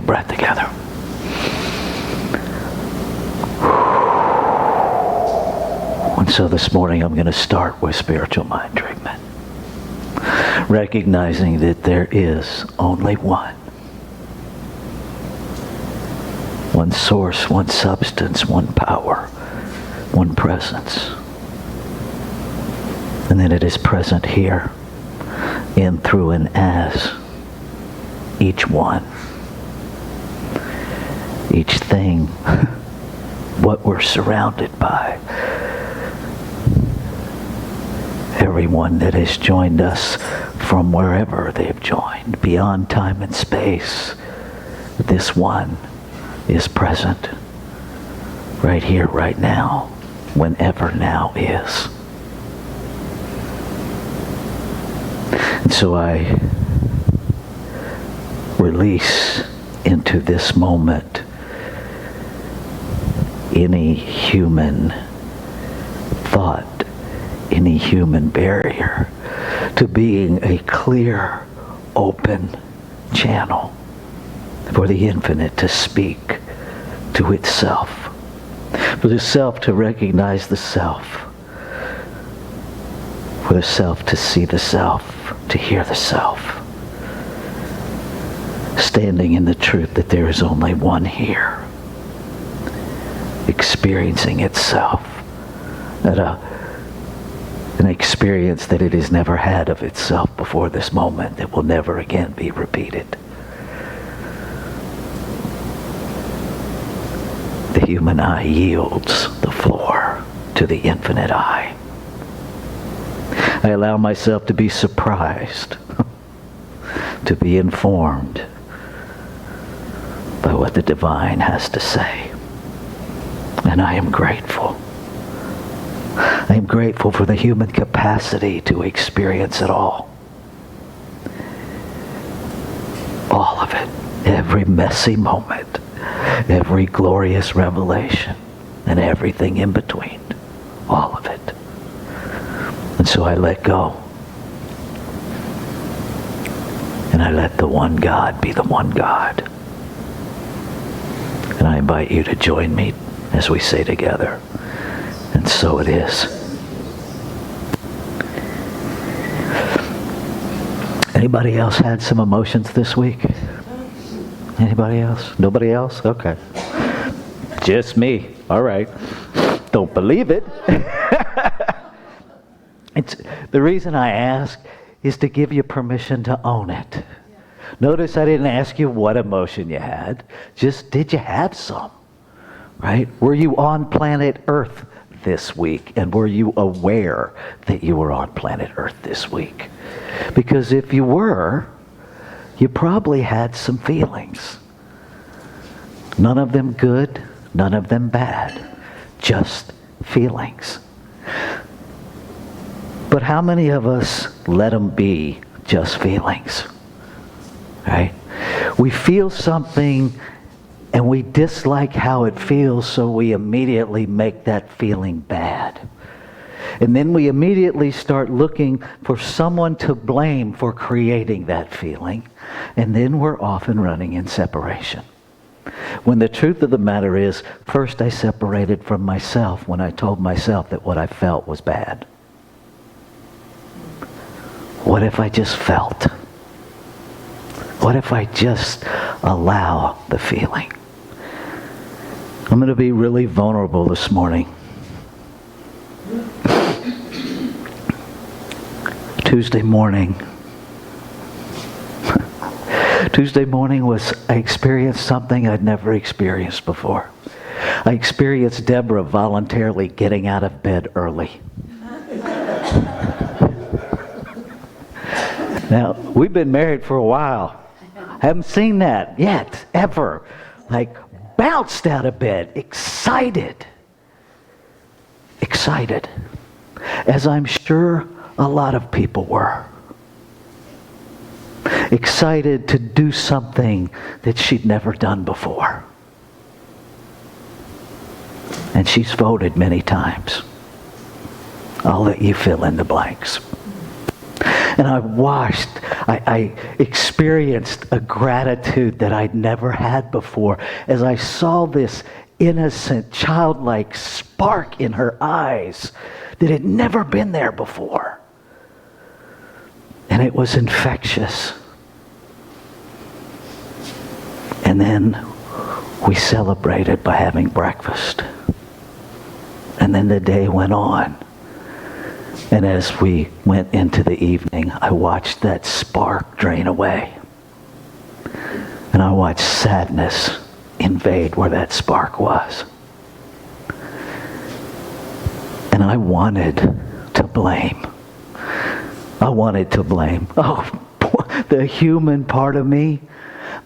breath together. And so this morning I'm going to start with spiritual mind treatment. Recognizing that there is only one source, one substance, one power, one presence. And that it is present here, in, through, and as each one, each thing, what we're surrounded by. Everyone that has joined us from wherever they've joined, beyond time and space, this one is present right here, right now, whenever now is. And so I release into this moment any human thought, any human barrier to being a clear, open channel for the infinite to speak to itself, for the self to recognize the self, for the self to see the self, to hear the self, standing in the truth that there is only one here, experiencing itself at an experience that it has never had of itself before this moment, that will never again be repeated. The human eye yields the floor to the infinite eye. I allow myself to be surprised, to be informed by what the divine has to say. And I am grateful. I am grateful for the human capacity to experience it all. All of it. Every messy moment. Every glorious revelation. And everything in between. All of it. And so I let go. And I let the one God be the one God. And I invite you to join me as we say together, and so it is. Anybody else had some emotions this week? Anybody else? Nobody else? Okay. Just me. All right. Don't believe it. It's the reason I ask is to give you permission to own it. Notice I didn't ask you what emotion you had. Just, did you have some? Right? Were you on planet Earth this week? And were you aware that you were on planet Earth this week? Because if you were, you probably had some feelings. None of them good, none of them bad. Just feelings. But how many of us let them be just feelings? Right? We feel something and we dislike how it feels, so we immediately make that feeling bad. And then we immediately start looking for someone to blame for creating that feeling. And then we're off and running in separation. When the truth of the matter is, first I separated from myself when I told myself that what I felt was bad. What if I just felt? What if I just allow the feeling? I'm going to be really vulnerable this morning. Tuesday morning I experienced something I'd never experienced before. I experienced Deborah voluntarily getting out of bed early. Now, we've been married for a while. Haven't seen that yet, ever. Like, bounced out of bed, excited. Excited. As I'm sure a lot of people were. Excited to do something that she'd never done before. And she's voted many times. I'll let you fill in the blanks. And I experienced a gratitude that I'd never had before as I saw this innocent, childlike spark in her eyes that had never been there before. And it was infectious. And then we celebrated by having breakfast. And then the day went on. And as we went into the evening, I watched that spark drain away. And I watched sadness invade where that spark was. And I wanted to blame. I wanted to blame. Oh, the human part of me,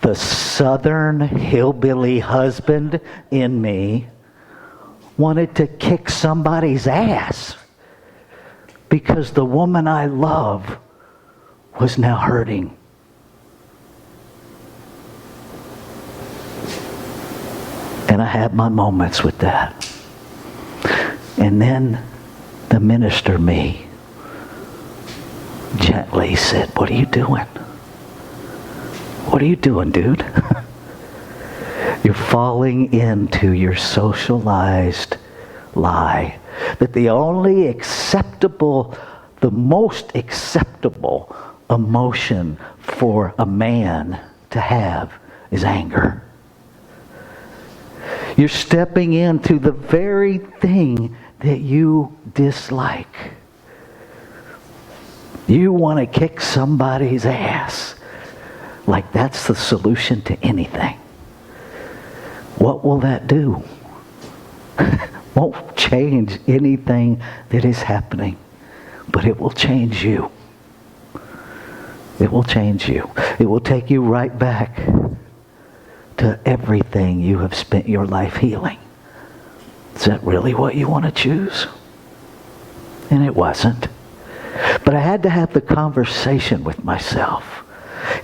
the southern hillbilly husband in me, wanted to kick somebody's ass because the woman I love was now hurting. And I had my moments with that. And then the minister me gently said, "What are you doing? What are you doing, dude? You're falling into your socialized lie that the most acceptable emotion for a man to have is anger. You're stepping into the very thing that you dislike. You want to kick somebody's ass like that's the solution to anything. What will that do? Won't change anything that is happening, but it will change you. It will change you. It will take you right back to everything you have spent your life healing. Is that really what you want to choose?" And it wasn't. But I had to have the conversation with myself.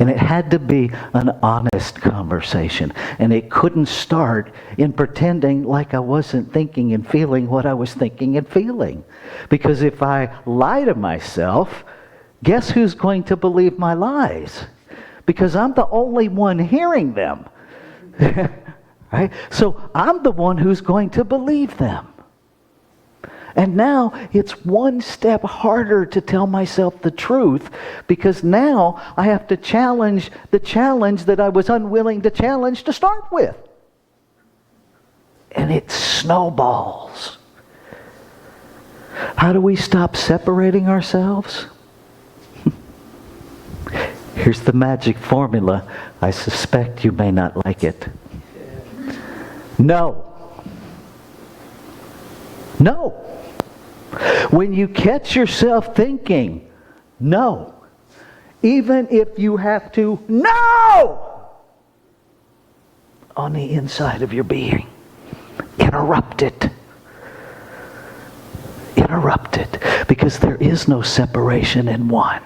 And it had to be an honest conversation. And it couldn't start in pretending like I wasn't thinking and feeling what I was thinking and feeling. Because if I lie to myself, guess who's going to believe my lies? Because I'm the only one hearing them. Right? So I'm the one who's going to believe them. And now it's one step harder to tell myself the truth, because now I have to challenge the challenge that I was unwilling to challenge to start with. And it snowballs. How do we stop separating ourselves? Here's the magic formula. I suspect you may not like it. No. No. When you catch yourself thinking, no, even if you have to, no, on the inside of your being, interrupt it. Interrupt it. Because there is no separation in one.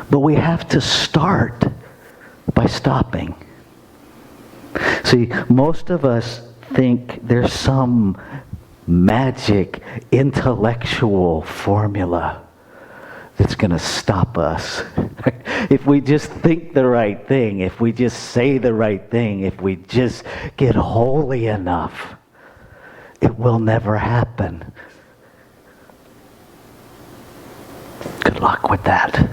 But we have to start by stopping. See, most of us think there's some magic intellectual formula that's going to stop us. If we just think the right thing, if we just say the right thing, if we just get holy enough, it will never happen. Good luck with that.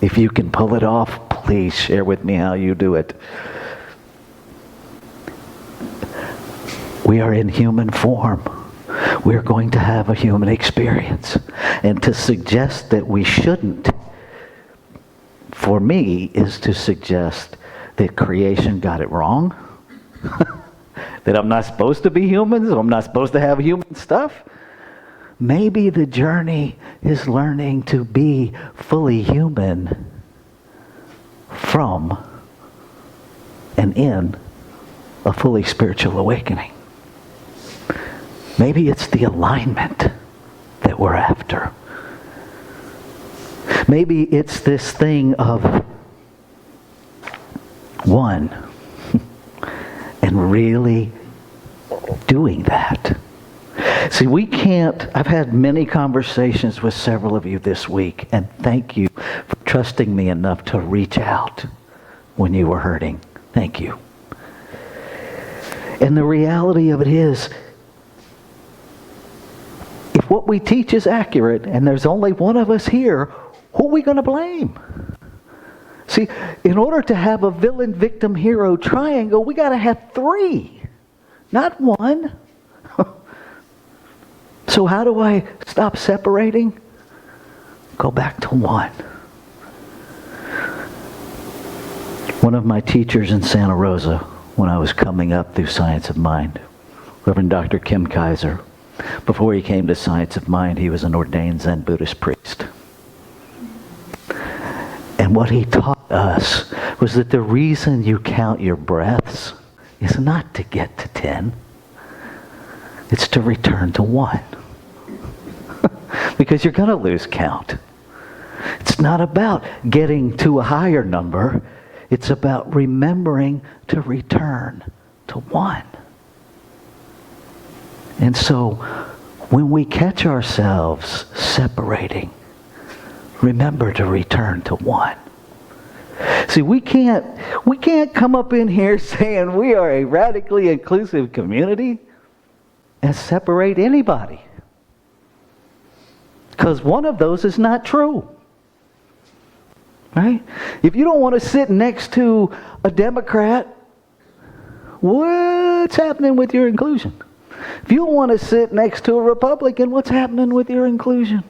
If you can pull it off, please share with me how you do it. We are in human form. We're going to have a human experience. And to suggest that we shouldn't, for me, is to suggest that creation got it wrong. That I'm not supposed to be human, so I'm not supposed to have human stuff. Maybe the journey is learning to be fully human from and in a fully spiritual awakening. Maybe it's the alignment that we're after. Maybe it's this thing of one and really doing that. See, I've had many conversations with several of you this week, and thank you for trusting me enough to reach out when you were hurting. Thank you. And the reality of it is, if what we teach is accurate, and there's only one of us here, who are we going to blame? See, in order to have a villain, victim, hero triangle, we got to have three, not one. So how do I stop separating? Go back to one. One of my teachers in Santa Rosa, when I was coming up through Science of Mind, Reverend Dr. Kim Kaiser, before he came to Science of Mind, he was an ordained Zen Buddhist priest. And what he taught us was that the reason you count your breaths is not to get to 10. It's to return to 1. Because you're going to lose count. It's not about getting to a higher number. It's about remembering to return to 1. And so, when we catch ourselves separating, remember to return to 1. See, we can't come up in here saying we are a radically inclusive community and separate anybody. Because one of those is not true. Right? If you don't want to sit next to a Democrat, what's happening with your inclusion? If you don't want to sit next to a Republican, what's happening with your inclusion?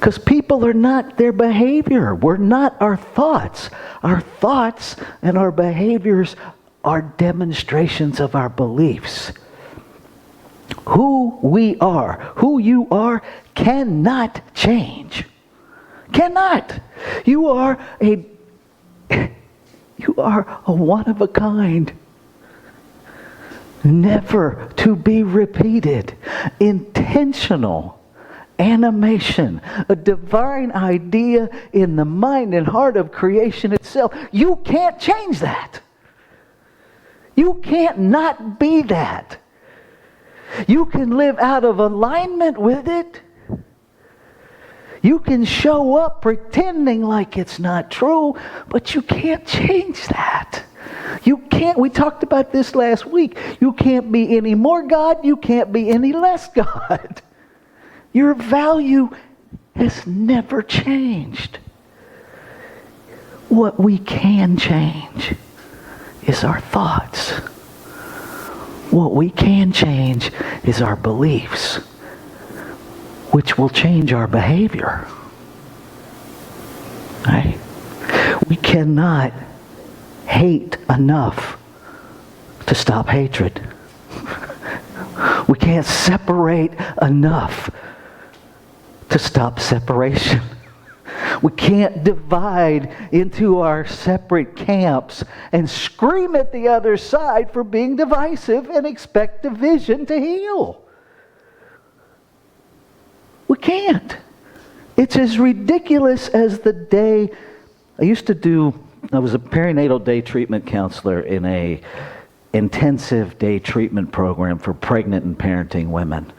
Because people are not their behavior. We're not our thoughts. Our thoughts and our behaviors are demonstrations of our beliefs. Who we are, who you are, cannot change. Cannot. You are a one of a kind. Never to be repeated. Intentional animation. A divine idea in the mind and heart of creation itself. You can't change that. You can't not be that. You can live out of alignment with it. You can show up pretending like it's not true, but you can't change that. You can't, we talked about this last week. You can't be any more God, you can't be any less God. Your value has never changed. What we can change is our thoughts. What we can change is our beliefs, which will change our behavior. Right? We cannot hate enough to stop hatred. We can't separate enough to stop separation. We can't divide into our separate camps and scream at the other side for being divisive and expect division to heal. We can't. It's as ridiculous as the day I was a perinatal day treatment counselor in a intensive day treatment program for pregnant and parenting women.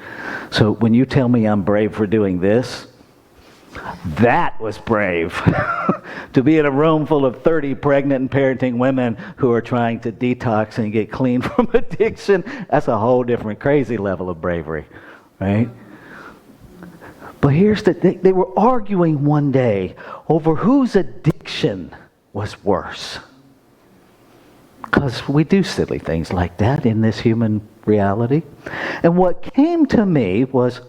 So when you tell me I'm brave for doing this, that was brave. To be in a room full of 30 pregnant and parenting women who are trying to detox and get clean from addiction, that's a whole different crazy level of bravery, right? But here's they were arguing one day over whose addiction was worse. Because we do silly things like that in this human reality. And what came to me was,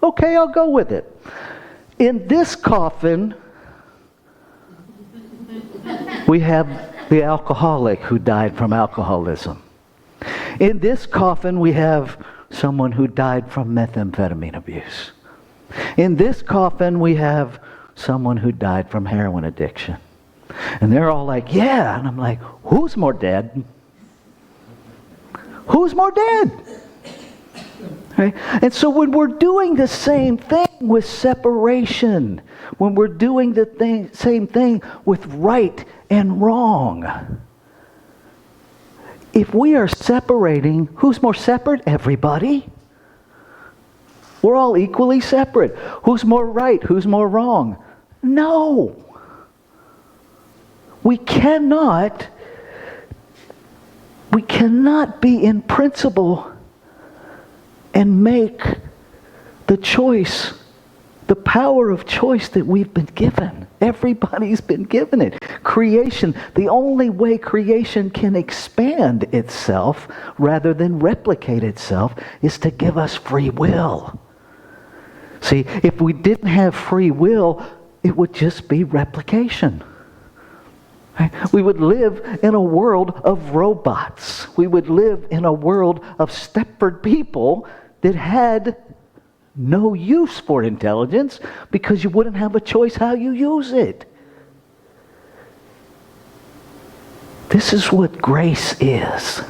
okay, I'll go with it. In this coffin, we have the alcoholic who died from alcoholism. In this coffin, we have someone who died from methamphetamine abuse. In this coffin, we have someone who died from heroin addiction. And they're all like, yeah. And I'm like, who's more dead? Who's more dead? Right? And so when we're doing the same thing with separation, when we're doing the same thing with right and wrong, if we are separating, who's more separate? Everybody. We're all equally separate. Who's more right? Who's more wrong? No. We cannot be in principle and make the choice, the power of choice that we've been given. Everybody's been given it. Creation, the only way creation can expand itself rather than replicate itself is to give us free will. See, if we didn't have free will, it would just be replication. Right? We would live in a world of robots. We would live in a world of Stepford people that had no use for intelligence because you wouldn't have a choice how you use it. This is what grace is.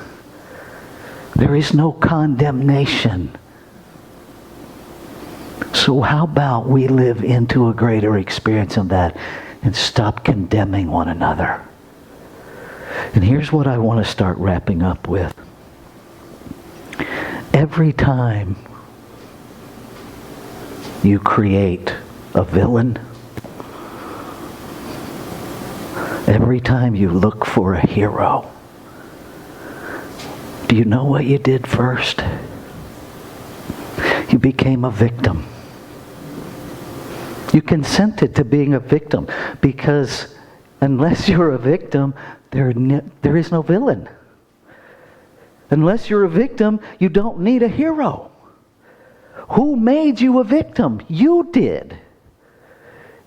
There is no condemnation. So how about we live into a greater experience of that and stop condemning one another? And here's what I want to start wrapping up with. Every time you create a villain, every time you look for a hero, do you know what you did first? You became a victim. You consented to being a victim because unless you're a victim, there is no villain. Unless you're a victim, you don't need a hero. Who made you a victim? You did.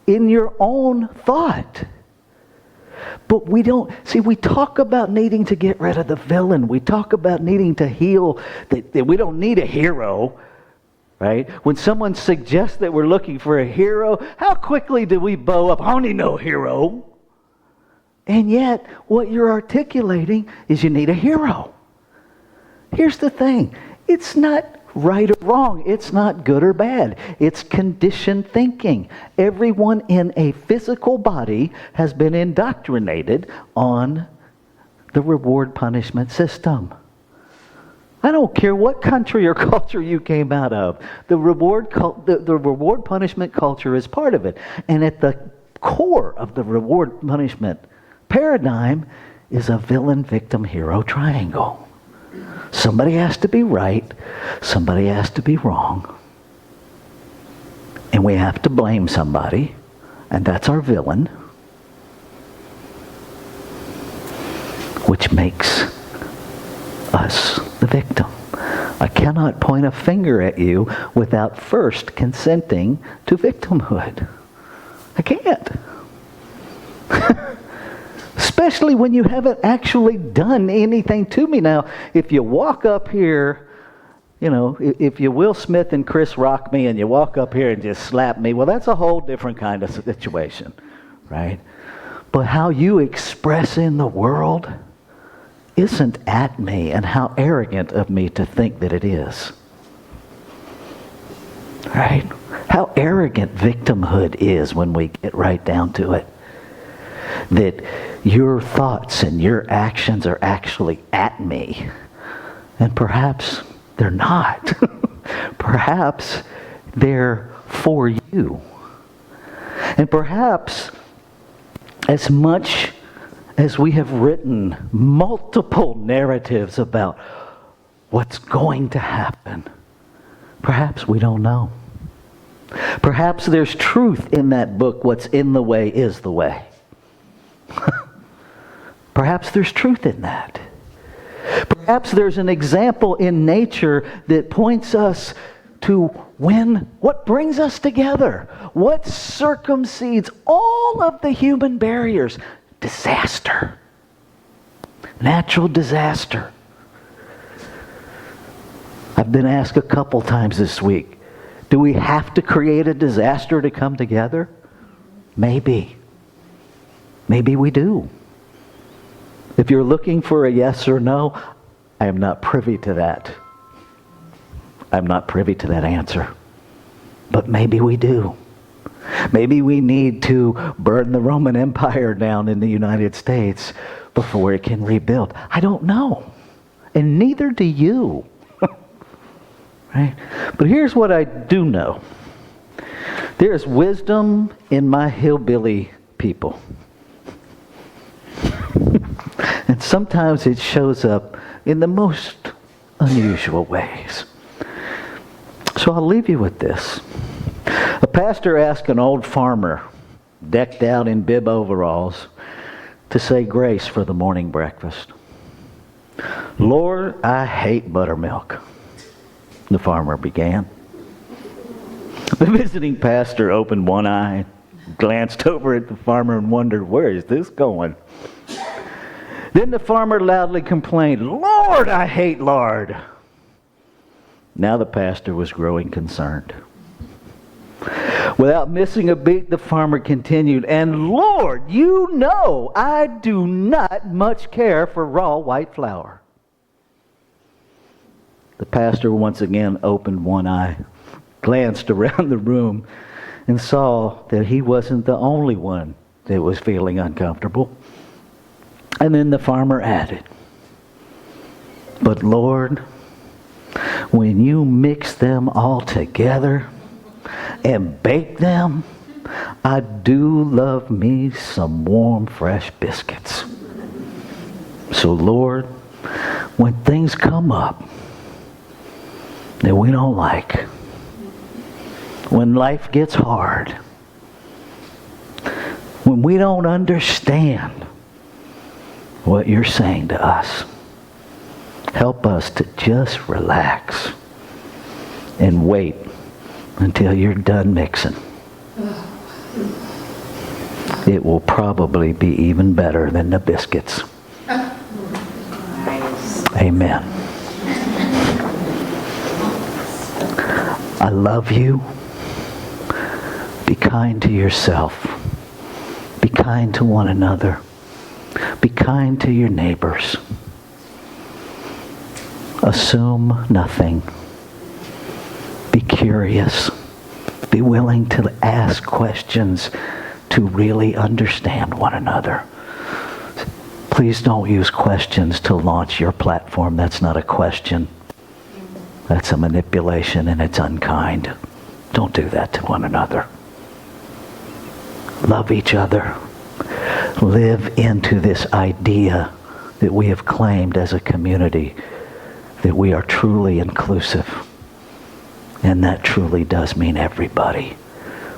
In your own thought. But we talk about needing to get rid of the villain. We talk about needing to heal, that we don't need a hero. Right? When someone suggests that we're looking for a hero, how quickly do we bow up? I don't need no hero. And yet, what you're articulating is you need a hero. Here's the thing. It's not right or wrong. It's not good or bad. It's conditioned thinking. Everyone in a physical body has been indoctrinated on the reward-punishment system. I don't care what country or culture you came out of. The reward-punishment culture is part of it. And at the core of the reward-punishment paradigm is a villain-victim-hero triangle. Somebody has to be right, somebody has to be wrong, and we have to blame somebody, and that's our villain, which makes us the victim. I cannot point a finger at you without first consenting to victimhood. I can't. Especially when you haven't actually done anything to me. Now, if you walk up here, if you Will Smith and Chris Rock me and you walk up here and just slap me, well, that's a whole different kind of situation, right? But how you express in the world isn't at me, and how arrogant of me to think that it is. Right? How arrogant victimhood is when we get right down to it. That your thoughts and your actions are actually at me. And perhaps they're not. Perhaps they're for you. And perhaps as much as we have written multiple narratives about what's going to happen, perhaps we don't know. Perhaps there's truth in that book, What's in the Way is the Way. Perhaps there's truth in that. Perhaps there's an example in nature that points us to what brings us together, what circumcedes all of the human barriers. Disaster. Natural disaster. I've been asked a couple times this week, do we have to create a disaster to come together? Maybe. Maybe we do. If you're looking for a yes or no, I am not privy to that. I'm not privy to that answer. But maybe we do. Maybe we need to burn the Roman Empire down in the United States before it can rebuild. I don't know. and neither do you. Right? But here's what I do know. There's wisdom in my hillbilly people. And sometimes it shows up in the most unusual ways. So I'll leave you with this. A pastor asked an old farmer, decked out in bib overalls, to say grace for the morning breakfast. "Lord, I hate buttermilk," the farmer began. The visiting pastor opened one eye, glanced over at the farmer, and wondered, where is this going? Then the farmer loudly complained, "Lord, I hate lard." Now the pastor was growing concerned. Without missing a beat, the farmer continued, "And Lord, you know I do not much care for raw white flour." The pastor once again opened one eye, glanced around the room, and saw that he wasn't the only one that was feeling uncomfortable. And then the farmer added, "But Lord, when you mix them all together and bake them, I do love me some warm, fresh biscuits. So Lord, when things come up that we don't like, when life gets hard, when we don't understand what you're saying to us, help us to just relax and wait until you're done mixing. It will probably be even better than the biscuits." Nice. Amen. I love you. Be kind to yourself. Be kind to one another. Be kind to your neighbors. Assume nothing. Be curious. Be willing to ask questions to really understand one another. Please don't use questions to launch your platform. That's not a question. That's a manipulation, and it's unkind. Don't do that to one another. Love each other. Live into this idea that we have claimed as a community, that we are truly inclusive. And that truly does mean everybody,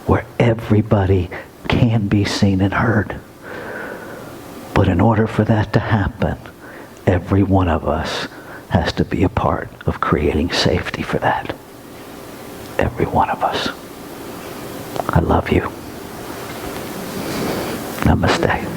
where everybody can be seen and heard. But in order for that to happen, every one of us has to be a part of creating safety for that. Every one of us. I love you. Namaste.